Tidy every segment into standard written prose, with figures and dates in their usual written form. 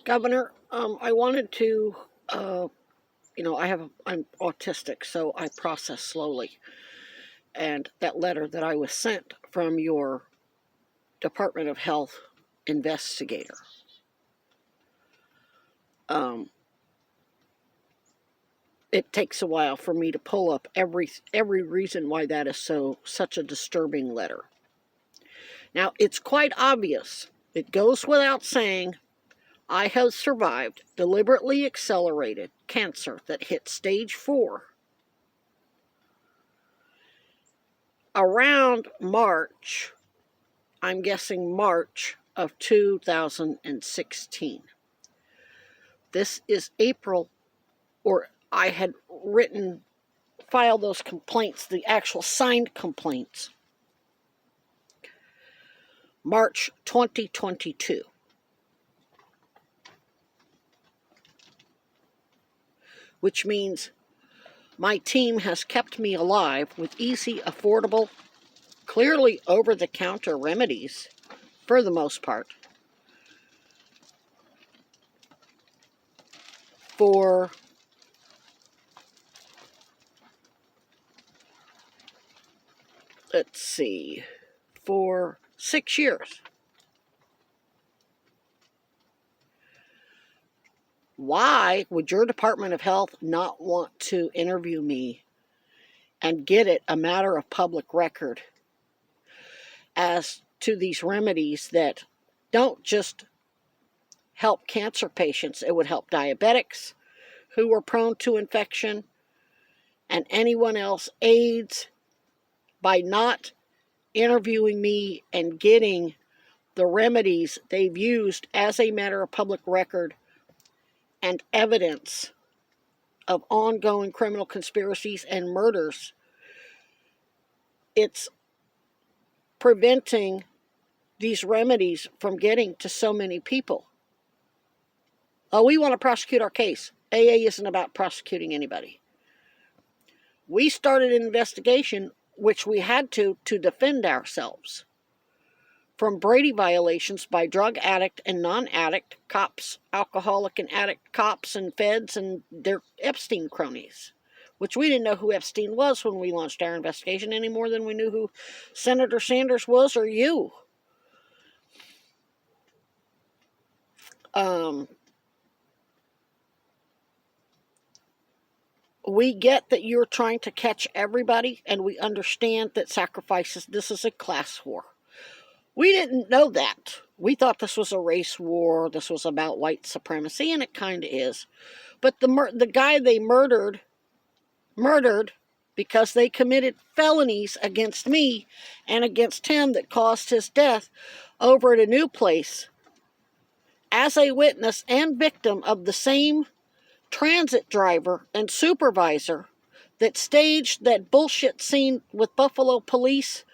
Governor, I wanted to, I'm autistic, so I process slowly. And that letter that I was sent from your Department of Health investigator, it takes a while for me to pull up every reason why that is such a disturbing letter. Now, it's quite obvious. It goes without saying, I have survived deliberately accelerated cancer that hit stage 4 around March, I'm guessing March of 2016. This is April, or I had filed those complaints, the actual signed complaints, March 2022. Which means my team has kept me alive with easy, affordable, clearly over-the-counter remedies, for the most part, for for 6 years. Why would your Department of Health not want to interview me and get it a matter of public record as to these remedies that don't just help cancer patients? It would help diabetics who are prone to infection and anyone else, AIDS, by not interviewing me and getting the remedies they've used as a matter of public record and evidence of ongoing criminal conspiracies and murders. It's preventing these remedies from getting to so many people. Oh, we want to prosecute our case. AA isn't about prosecuting anybody. We started an investigation, which we had to defend ourselves from Brady violations by drug addict and non-addict cops, alcoholic and addict cops and feds and their Epstein cronies, which we didn't know who Epstein was when we launched our investigation any more than we knew who Senator Sanders was or you. We get that you're trying to catch everybody, and we understand that this is a class war. We didn't know that. We thought this was a race war, this was about white supremacy, and it kind of is. But the guy they murdered because they committed felonies against me and against him that caused his death over at a new place as a witness and victim of the same transit driver and supervisor that staged that bullshit scene with Buffalo police,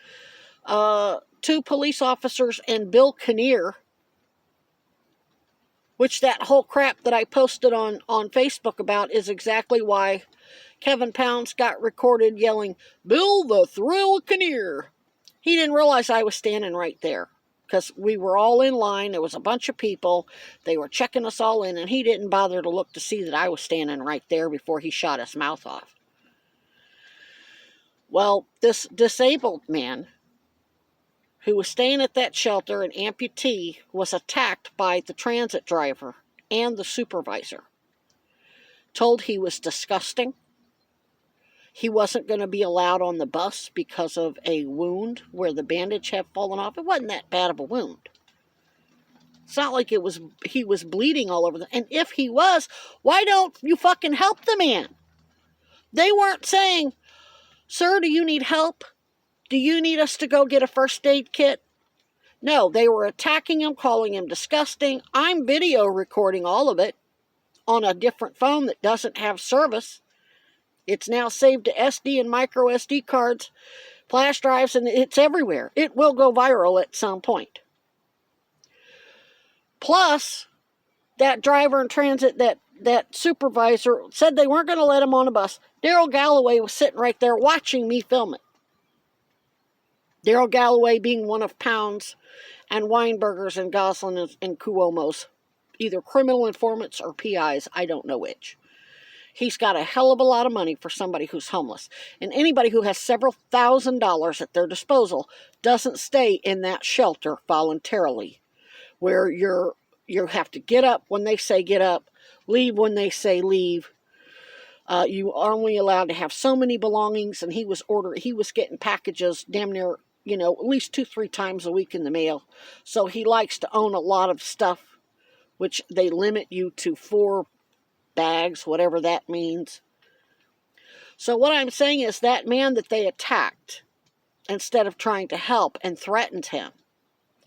2 police officers and Bill Kinnear, which that whole crap that I posted on Facebook about is exactly why Kevin Pounds got recorded yelling, "Bill the Thrill Kinnear." He didn't realize I was standing right there because we were all in line. There was a bunch of people. They were checking us all in, and he didn't bother to look to see that I was standing right there before he shot his mouth off. Well, this disabled man who was staying at that shelter, an amputee, was attacked by the transit driver and the supervisor. Told he was disgusting. He wasn't going to be allowed on the bus because of a wound where the bandage had fallen off. It wasn't that bad of a wound. It's not like he was bleeding all over. And if he was, why don't you fucking help the man? They weren't saying, "Sir, do you need help? Do you need us to go get a first aid kit?" No, they were attacking him, calling him disgusting. I'm video recording all of it on a different phone that doesn't have service. It's now saved to SD and micro SD cards, flash drives, and it's everywhere. It will go viral at some point. Plus, that driver in transit, that supervisor, said they weren't going to let him on a bus. Daryl Galloway was sitting right there watching me film it. Daryl Galloway being one of Pounds and Weinberger's and Goslin and Cuomo's, either criminal informants or PIs, I don't know which. He's got a hell of a lot of money for somebody who's homeless. And anybody who has several $1,000s at their disposal doesn't stay in that shelter voluntarily, where you have to get up when they say get up, leave when they say leave. You are only allowed to have so many belongings, and he was getting packages damn near, at least 2-3 times a week in the mail. So he likes to own a lot of stuff, which they limit you to 4 bags, whatever that means. So what I'm saying is that man that they attacked, instead of trying to help and threatened him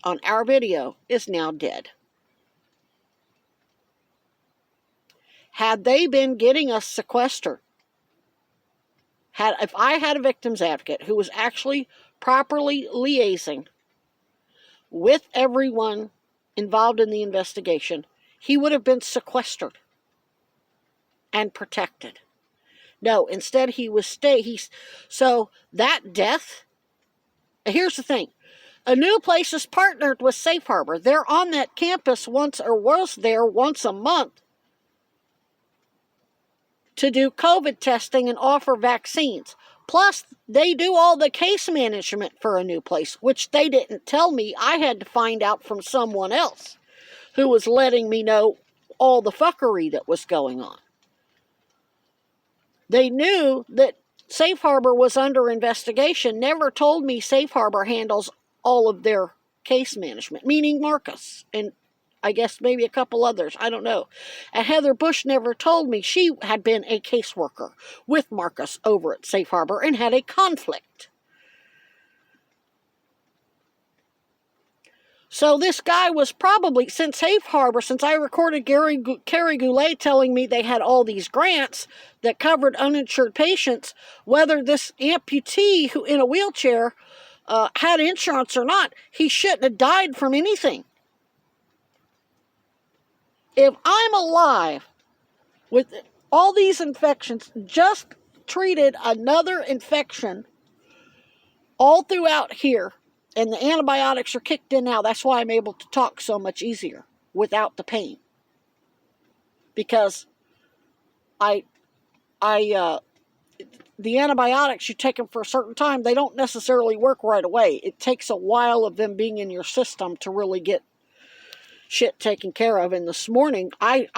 on our video, is now dead. Had they been getting us sequestered, if I had a victim's advocate who was actually properly liaising with everyone involved in the investigation, he would have been sequestered and protected. No, instead he was so that death, here's the thing. A New Place is partnered with Safe Harbor. They're on that campus was there once a month to do COVID testing and offer vaccines. Plus, they do all the case management for A New Place, which they didn't tell me. I had to find out from someone else who was letting me know all the fuckery that was going on. They knew that Safe Harbor was under investigation, never told me Safe Harbor handles all of their case management, meaning Marcus and I guess maybe a couple others, I don't know. And Heather Bush never told me she had been a caseworker with Marcus over at Safe Harbor and had a conflict. So this guy was probably, since Safe Harbor, since I recorded Carrie Goulet telling me they had all these grants that covered uninsured patients, whether this amputee who in a wheelchair had insurance or not, he shouldn't have died from anything. If I'm alive with all these infections, just treated another infection all throughout here, and the antibiotics are kicked in now, that's why I'm able to talk so much easier without the pain. Because the antibiotics, you take them for a certain time, they don't necessarily work right away. It takes a while of them being in your system to really get shit taken care of. And this morning, I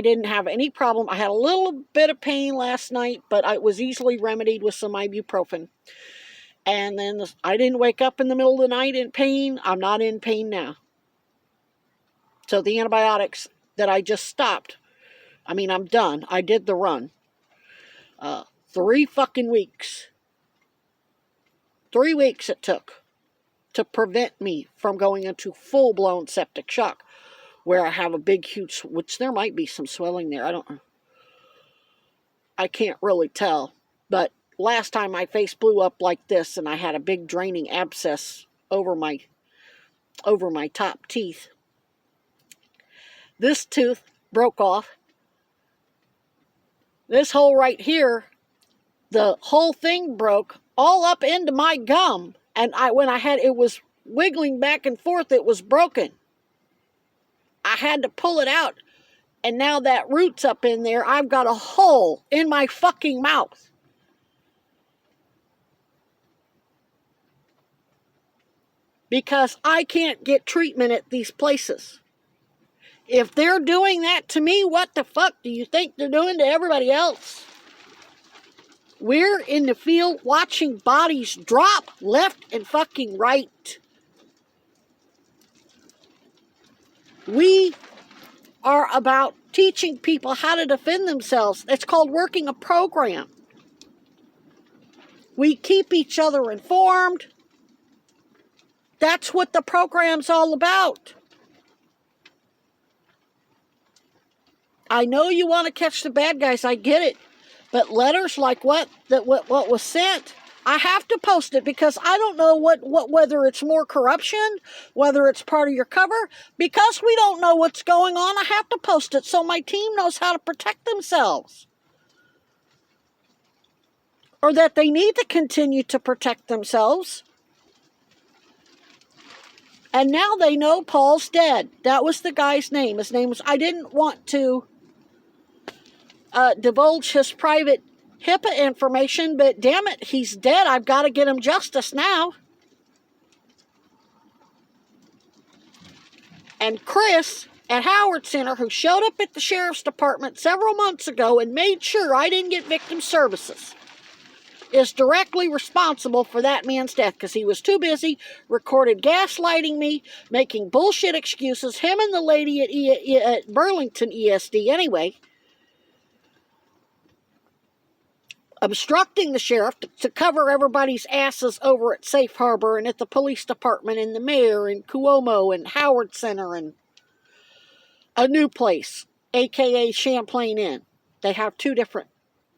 didn't have any problem. I had a little bit of pain last night, but it was easily remedied with some ibuprofen. And then I didn't wake up in the middle of the night in pain. I'm not in pain now. So the antibiotics that I just stopped, I'm done. I did the run. 3 fucking weeks. 3 weeks it took to prevent me from going into full-blown septic shock, where I have a big, huge, which there might be some swelling there. I can't really tell. But last time my face blew up like this and I had a big draining abscess over my top teeth. This tooth broke off. This hole right here, the whole thing broke all up into my gum. And when it was wiggling back and forth, it was broken. I had to pull it out, and now that root's up in there. I've got a hole in my fucking mouth. Because I can't get treatment at these places. If they're doing that to me, what the fuck do you think they're doing to everybody else? We're in the field watching bodies drop left and fucking right. We are about teaching people how to defend themselves. It's called working a program. We keep each other informed. That's what the program's all about. I know you want to catch the bad guys, I get it. But letters like what was sent, I have to post it because I don't know whether it's more corruption, whether it's part of your cover. Because we don't know what's going on, I have to post it so my team knows how to protect themselves. Or that they need to continue to protect themselves. And now they know Paul's dead. That was the guy's name. His name was, I didn't want to divulge his private HIPAA information, but damn it, he's dead. I've got to get him justice now. And Chris at Howard Center, who showed up at the sheriff's department several months ago and made sure I didn't get victim services, is directly responsible for that man's death because he was too busy, recorded gaslighting me, making bullshit excuses, him and the lady at Burlington ESD anyway, obstructing the sheriff to cover everybody's asses over at Safe Harbor and at the police department and the mayor and Cuomo and Howard Center and a new place, a.k.a. Champlain Inn. They have two different.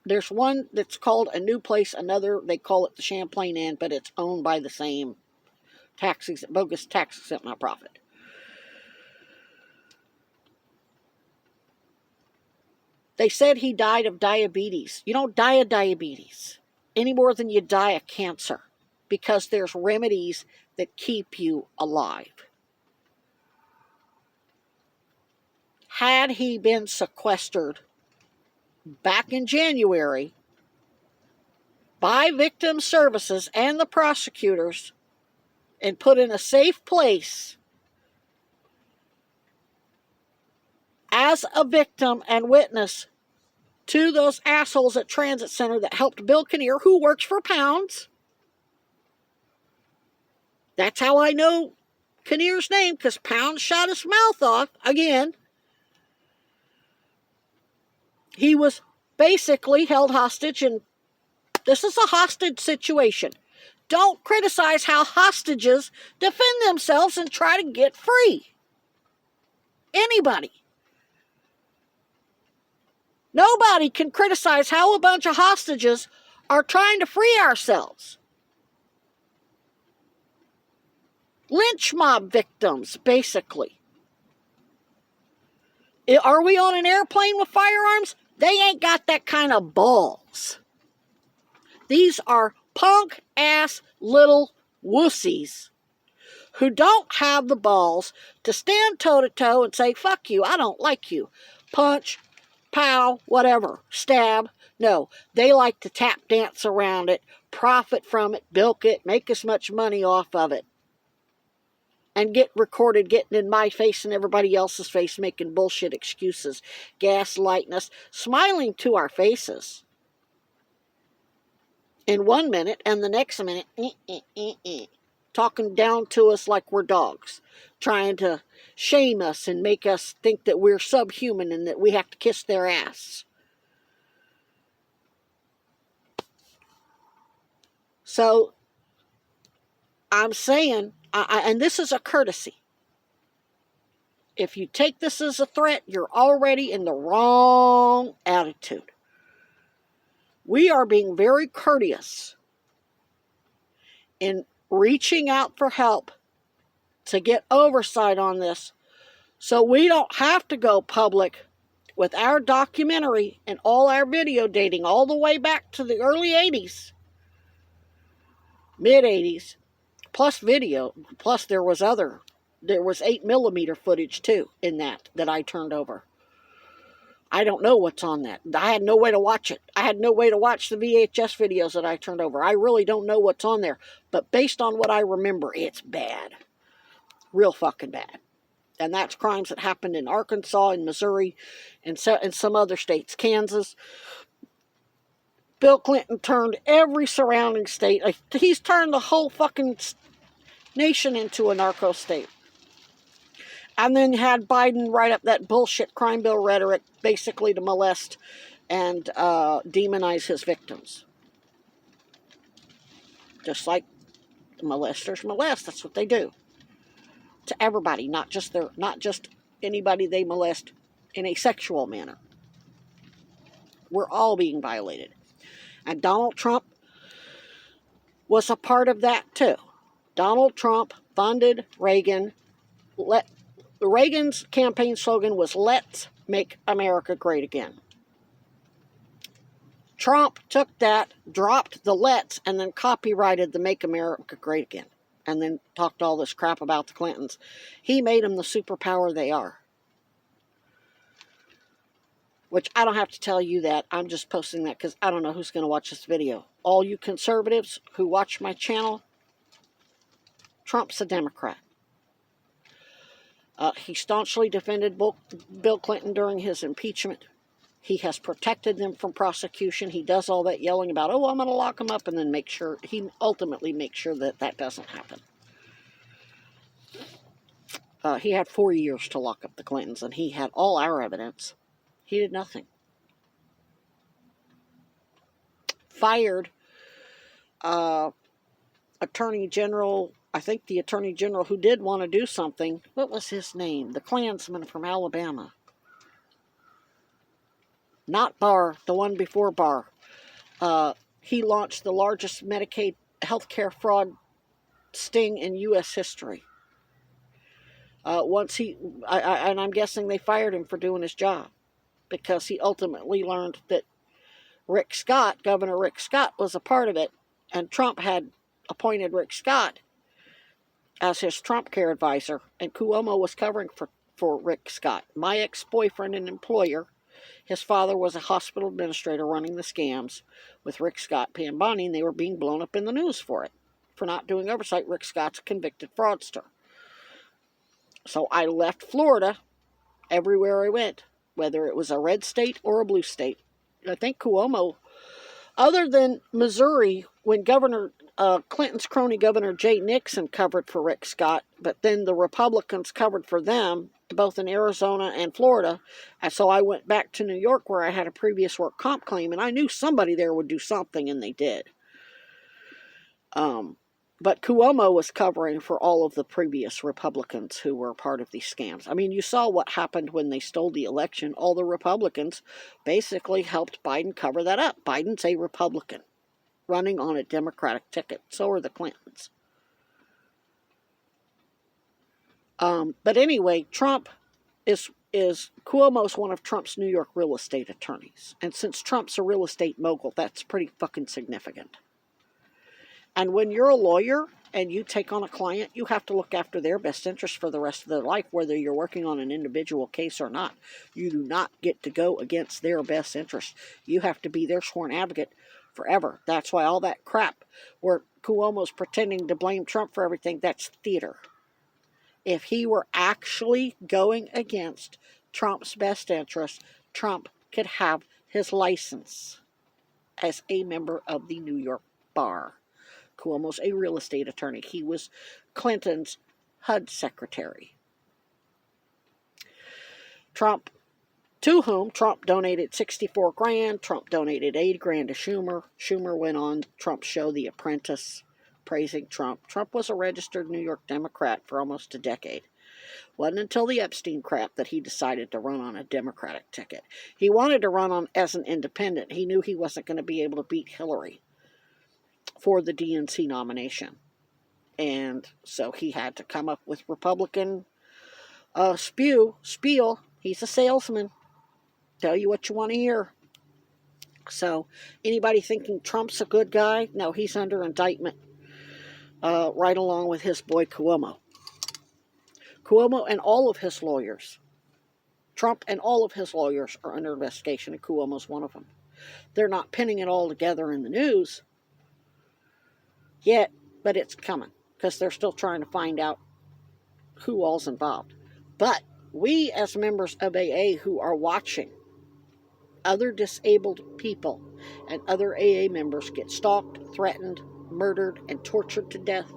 There's one that's called a new place, another they call it the Champlain Inn, but it's owned by the same bogus tax-exempt nonprofit. They said he died of diabetes. You don't die of diabetes any more than you die of cancer because there's remedies that keep you alive. Had he been sequestered back in January by victim services and the prosecutors and put in a safe place as a victim and witness to those assholes at Transit Center that helped Bill Kinnear, who works for Pounds. That's how I know Kinnear's name, because Pounds shot his mouth off again. He was basically held hostage, and this is a hostage situation. Don't criticize how hostages defend themselves and try to get free. Anybody. Nobody can criticize how a bunch of hostages are trying to free ourselves. Lynch mob victims, basically. Are we on an airplane with firearms? They ain't got that kind of balls. These are punk-ass little wussies who don't have the balls to stand toe-to-toe and say, fuck you, I don't like you. Punch, pow, whatever, stab. No, they like to tap dance around it, profit from it, bilk it, make as much money off of it, and get recorded getting in my face and everybody else's face, making bullshit excuses, gaslighting us, smiling to our faces in 1 minute, and the next minute, talking down to us like we're dogs, trying to shame us and make us think that we're subhuman and that we have to kiss their ass. So, I'm saying, and this is a courtesy. If you take this as a threat, you're already in the wrong attitude. We are being very courteous in reaching out for help to get oversight on this so we don't have to go public with our documentary and all our video dating all the way back to the early 80s, mid 80s, plus video, plus there was 8mm footage too in that I turned over. I don't know what's on that. I had no way to watch it. I had no way to watch the VHS videos that I turned over. I really don't know what's on there. But based on what I remember, it's bad. Real fucking bad. And that's crimes that happened in Arkansas and Missouri and some other states. Kansas. Bill Clinton turned every surrounding state. He's turned the whole fucking nation into a narco state. And then had Biden write up that bullshit crime bill rhetoric, basically to molest and demonize his victims. Just like molesters molest. That's what they do. To everybody, not just anybody they molest in a sexual manner. We're all being violated. And Donald Trump was a part of that too. Donald Trump funded Reagan. Reagan's campaign slogan was, "Let's make America great again." Trump took that, dropped the let's, and then copyrighted the "Make America Great Again." and then talked all this crap about the Clintons. He made them the superpower they are. Which I don't have to tell you that. I'm just posting that because I don't know who's going to watch this video. All you conservatives who watch my channel, Trump's a Democrat. He staunchly defended Bill Clinton during his impeachment. He has protected them from prosecution. He does all that yelling about, oh, I'm going to lock him up, and then he ultimately makes sure that that doesn't happen. He had 4 years to lock up the Clintons, and he had all our evidence. He did nothing. Fired Attorney General, I think the Attorney General who did want to do something. What was his name? The Klansman from Alabama. Not Barr, the one before Barr. He launched the largest Medicaid healthcare fraud sting in U.S. history. And I'm guessing they fired him for doing his job, because he ultimately learned that Governor Rick Scott, was a part of it, and Trump had appointed Rick Scott as his Trump care advisor, and Cuomo was covering for Rick Scott. My ex-boyfriend and employer, his father was a hospital administrator running the scams with Rick Scott paying money, and they were being blown up in the news for it. For not doing oversight, Rick Scott's a convicted fraudster. So I left Florida everywhere I went, whether it was a red state or a blue state. I think Cuomo, other than Missouri, when Clinton's crony Governor Jay Nixon covered for Rick Scott, but then the Republicans covered for them, both in Arizona and Florida. And so I went back to New York, where I had a previous work comp claim, and I knew somebody there would do something, and they did. But Cuomo was covering for all of the previous Republicans who were part of these scams. I mean, you saw what happened when they stole the election. All the Republicans basically helped Biden cover that up. Biden's a Republican running on a Democratic ticket. So are the Clintons. But anyway, Cuomo's one of Trump's New York real estate attorneys. And since Trump's a real estate mogul, that's pretty fucking significant. And when you're a lawyer and you take on a client, you have to look after their best interest for the rest of their life, whether you're working on an individual case or not. You do not get to go against their best interest. You have to be their sworn advocate forever. That's why all that crap where Cuomo's pretending to blame Trump for everything, that's theater. If he were actually going against Trump's best interest, Trump could have his license as a member of the New York bar. Cuomo's a real estate attorney. He was Clinton's HUD secretary. To whom Trump donated 64 grand. Trump donated 8 grand to Schumer. Schumer went on Trump's show, The Apprentice, praising Trump. Trump was a registered New York Democrat for almost a decade. Wasn't until the Epstein crap that he decided to run on a Democratic ticket. He wanted to run as an independent. He knew he wasn't going to be able to beat Hillary for the DNC nomination. And so he had to come up with Republican spiel. He's a salesman. Tell you what you want to hear. So anybody thinking Trump's a good guy? No, he's under indictment right along with his boy Cuomo. Cuomo and all of his lawyers. Trump and all of his lawyers are under investigation, and Cuomo's one of them. They're not pinning it all together in the news yet, but it's coming, because they're still trying to find out who all's involved. But we, as members of AA who are watching other disabled people and other AA members get stalked, threatened, murdered, and tortured to death,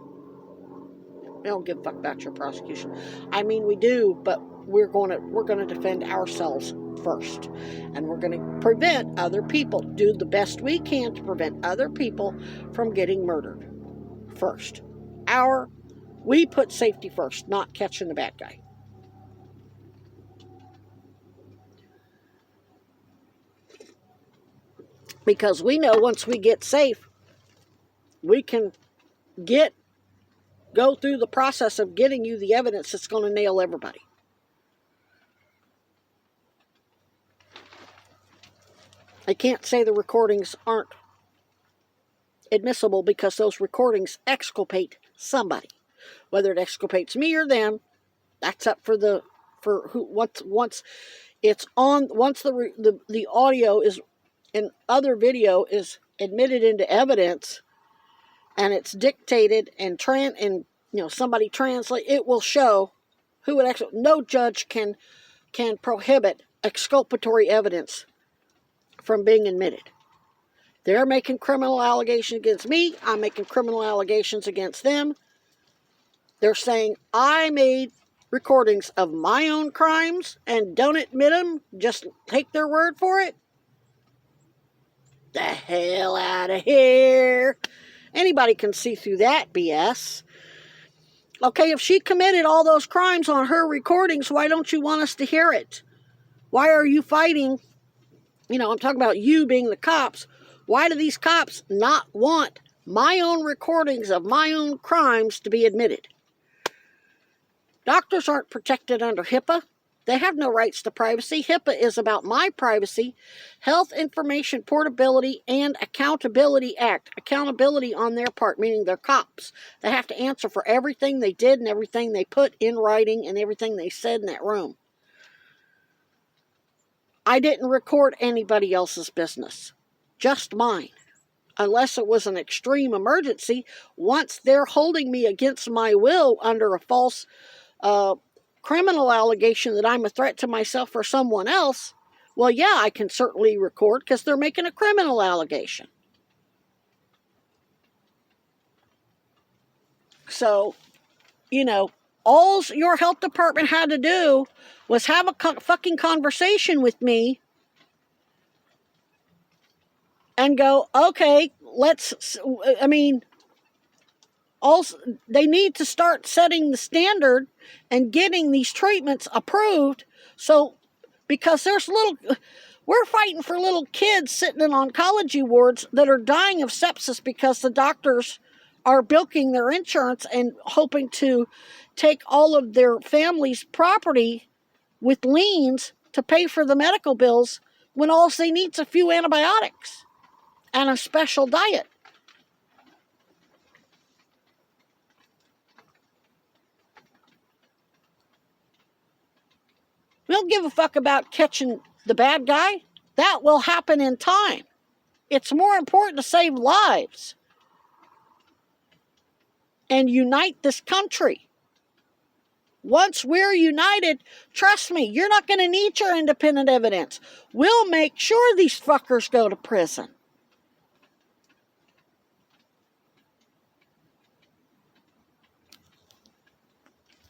we don't give a fuck about your prosecution. I mean, we do, but we're going to defend ourselves first, and we're going to prevent other people, do the best we can to prevent other people from getting murdered first. We put safety first, not catching the bad guy. Because we know once we get safe, we can go through the process of getting you the evidence that's going to nail everybody. I can't say the recordings aren't admissible, because those recordings exculpate somebody. Whether it exculpates me or them, that's up for who once it's on, once the audio is and other video is admitted into evidence, and it's dictated and somebody translate, it will show who it actually. No judge can prohibit exculpatory evidence from being admitted. They're making criminal allegations against me. I'm making criminal allegations against them. They're saying I made recordings of my own crimes and don't admit them. Just take their word for it. The hell out of here. Anybody can see through that BS. Okay, if she committed all those crimes on her recordings, why don't you want us to hear it? Why are you fighting? I'm talking about you being the cops. Why do these cops not want my own recordings of my own crimes to be admitted? Doctors aren't protected under HIPAA. They have no rights to privacy. HIPAA is about my privacy, Health Information Portability and Accountability Act. Accountability on their part, meaning they're cops. They have to answer for everything they did and everything they put in writing and everything they said in that room. I didn't record anybody else's business, just mine. Unless it was an extreme emergency. Once they're holding me against my will under a false criminal allegation that I'm a threat to myself or someone else, well, yeah, I can certainly record because they're making a criminal allegation. So, all your health department had to do was have a fucking conversation with me and go, okay, also, they need to start setting the standard and getting these treatments approved. So, because we're fighting for little kids sitting in oncology wards that are dying of sepsis because the doctors are bilking their insurance and hoping to take all of their family's property with liens to pay for the medical bills when all they need is a few antibiotics and a special diet. We don't give a fuck about catching the bad guy. That will happen in time. It's more important to save lives and unite this country. Once we're united, trust me, you're not going to need your independent evidence. We'll make sure these fuckers go to prison.